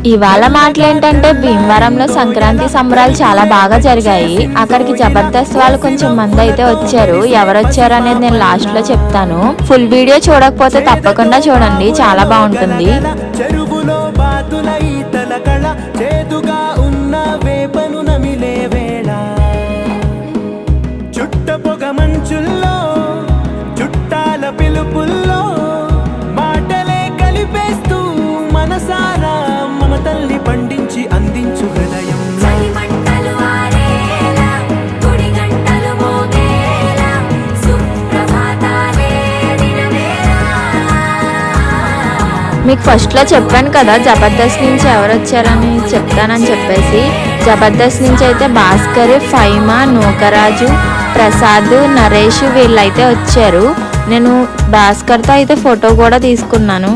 ఇవాళ మాటలు ఏంటంటే భీమవరంలో సంక్రాంతి సంబరాలు చాలా బాగా జరిగాయి. అక్కడికి జబర్దస్త్ వాళ్ళు కొంచెం మంది అయితే వచ్చారు. ఎవరు వచ్చారు అనేది నేను లాస్ట్ లో చెప్తాను. ఫుల్ వీడియో చూడకపోతే తప్పకుండా చూడండి, చాలా బాగుంటుంది. చుట్టాల పిలుపుల్లో మాటలే కలిపేస్తూ మనసారా మమతల్ని పండించి అందించు హృదయం. మీకు ఫస్ట్ లో చెప్పాను కదా జబర్దస్త్ నుంచి ఎవరు వచ్చారని చెప్తానని చెప్పేసి. జబర్దస్త్ నుంచి అయితే భాస్కర్, ఫైమా, నూకరాజు, ప్రసాద్, నరేష్ వీళ్ళైతే వచ్చారు. నేను భాస్కర్తో అయితే ఫోటో కూడా తీసుకున్నాను.